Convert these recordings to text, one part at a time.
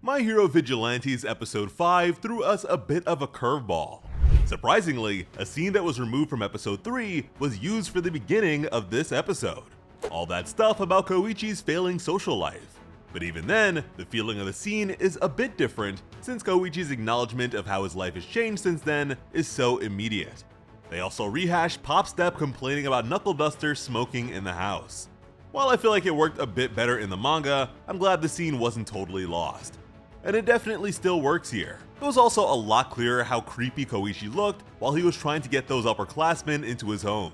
My Hero Vigilantes Episode 5 threw us a bit of a curveball. Surprisingly, a scene that was removed from Episode 3 was used for the beginning of this episode. All that stuff about Koichi's failing social life. But even then, the feeling of the scene is a bit different since Koichi's acknowledgement of how his life has changed since then is so immediate. They also rehashed Pop Step complaining about Knuckle Duster smoking in the house. While I feel like it worked a bit better in the manga, I'm glad the scene wasn't totally lost. And it definitely still works here. It was also a lot clearer how creepy Koichi looked while he was trying to get those upperclassmen into his home.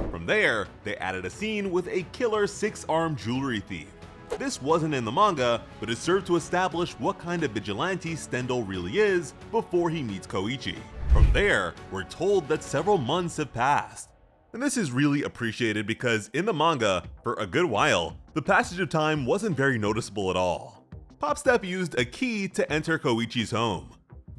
From there, they added a scene with a killer 6-armed jewelry thief. This wasn't in the manga, but it served to establish what kind of vigilante Stendhal really is before he meets Koichi. From there, we're told that several months have passed. And this is really appreciated because in the manga, for a good while, the passage of time wasn't very noticeable at all. Pop Step used a key to enter Koichi's home,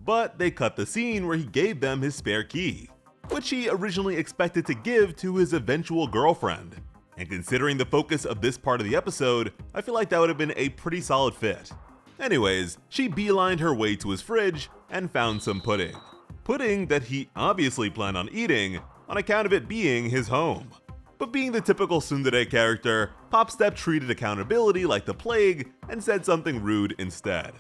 but they cut the scene where he gave them his spare key, which he originally expected to give to his eventual girlfriend. And considering the focus of this part of the episode, I feel like that would have been a pretty solid fit. Anyways, she beelined her way to his fridge and found some pudding. Pudding that he obviously planned on eating on account of it being his home. But being the typical tsundere character, Pop Step treated accountability like the plague and said something rude instead.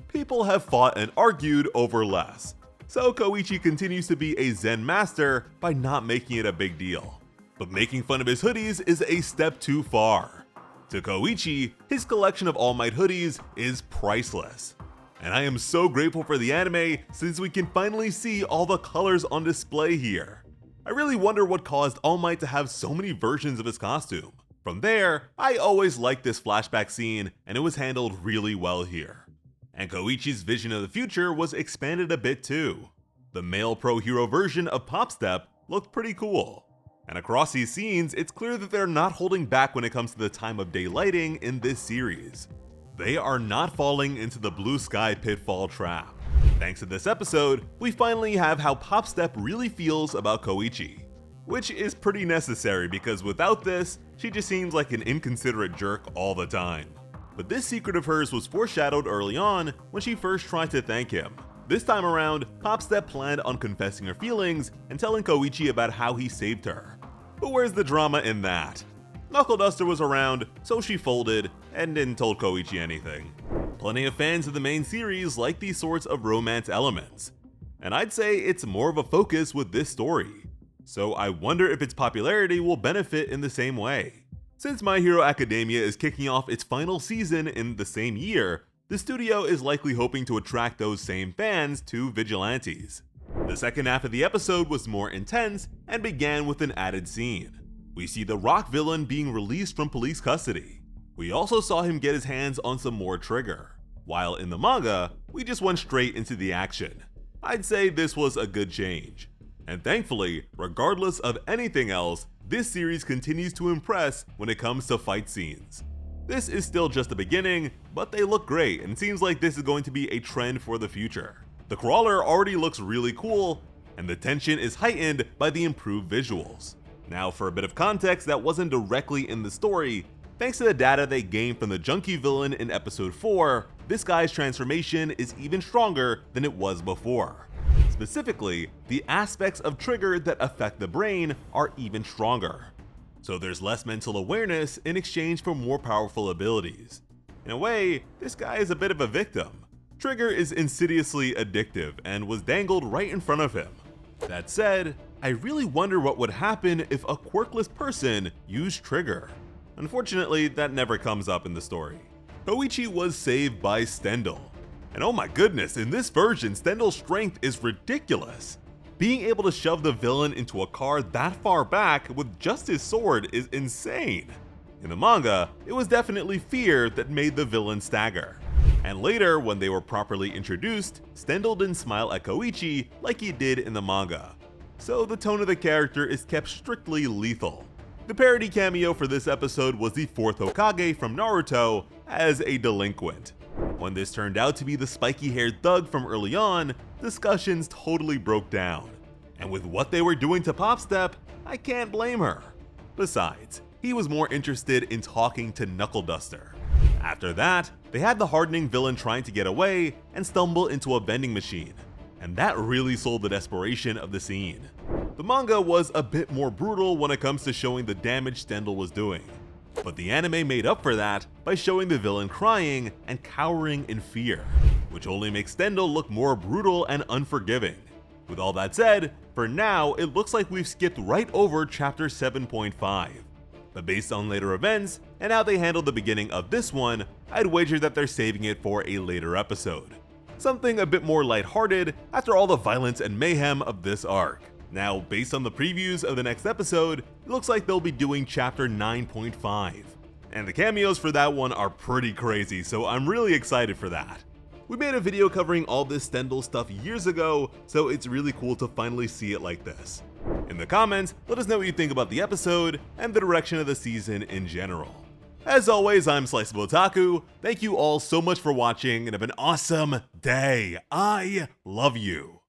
People have fought and argued over less, so Koichi continues to be a Zen master by not making it a big deal. But making fun of his hoodies is a step too far. To Koichi, his collection of All Might hoodies is priceless. And I am so grateful for the anime since we can finally see all the colors on display here. I really wonder what caused All Might to have so many versions of his costume. From there, I always liked this flashback scene and it was handled really well here. And Koichi's vision of the future was expanded a bit too. The male pro hero version of Pop Step looked pretty cool. And across these scenes, it's clear that they're not holding back when it comes to the time of day lighting in this series. They are not falling into the blue sky pitfall trap. Thanks to this episode, we finally have how Pop Step really feels about Koichi. Which is pretty necessary because without this, she just seems like an inconsiderate jerk all the time. But this secret of hers was foreshadowed early on when she first tried to thank him. This time around, Pop Step planned on confessing her feelings and telling Koichi about how he saved her. But where's the drama in that? Knuckle Duster was around, so she folded and didn't tell Koichi anything. Plenty of fans of the main series like these sorts of romance elements, and I'd say it's more of a focus with this story. So I wonder if its popularity will benefit in the same way. Since My Hero Academia is kicking off its final season in the same year, the studio is likely hoping to attract those same fans to Vigilantes. The second half of the episode was more intense and began with an added scene. We see the Rock villain being released from police custody. We also saw him get his hands on some more Trigger. While in the manga, we just went straight into the action. I'd say this was a good change. And thankfully, regardless of anything else, this series continues to impress when it comes to fight scenes. This is still just the beginning, but they look great and it seems like this is going to be a trend for the future. The crawler already looks really cool, and the tension is heightened by the improved visuals. Now for a bit of context that wasn't directly in the story, thanks to the data they gained from the junkie villain in episode 4, this guy's transformation is even stronger than it was before. Specifically, the aspects of Trigger that affect the brain are even stronger. So there's less mental awareness in exchange for more powerful abilities. In a way, this guy is a bit of a victim. Trigger is insidiously addictive and was dangled right in front of him. That said, I really wonder what would happen if a quirkless person used Trigger. Unfortunately, that never comes up in the story. Koichi was saved by Stendhal. And oh my goodness, in this version, Stendhal's strength is ridiculous. Being able to shove the villain into a car that far back with just his sword is insane. In the manga, it was definitely fear that made the villain stagger. And later, when they were properly introduced, Stendhal didn't smile at Koichi like he did in the manga. So the tone of the character is kept strictly lethal. The parody cameo for this episode was the 4th Hokage from Naruto as a delinquent. When this turned out to be the spiky-haired thug from early on, discussions totally broke down. And with what they were doing to Pop Step, I can't blame her. Besides, he was more interested in talking to Knuckle Duster. After that, they had the hardening villain trying to get away and stumble into a vending machine, and that really sold the desperation of the scene. The manga was a bit more brutal when it comes to showing the damage Stendhal was doing, but the anime made up for that by showing the villain crying and cowering in fear, which only makes Stendhal look more brutal and unforgiving. With all that said, for now it looks like we've skipped right over chapter 7.5. But based on later events and how they handled the beginning of this one, I'd wager that they're saving it for a later episode. Something a bit more lighthearted after all the violence and mayhem of this arc. Now, based on the previews of the next episode, it looks like they'll be doing chapter 9.5. And the cameos for that one are pretty crazy, so I'm really excited for that. We made a video covering all this Stendhal stuff years ago, so it's really cool to finally see it like this. In the comments, let us know what you think about the episode and the direction of the season in general. As always, I'm Sliceable Otaku. Thank you all so much for watching and have an awesome day. I love you.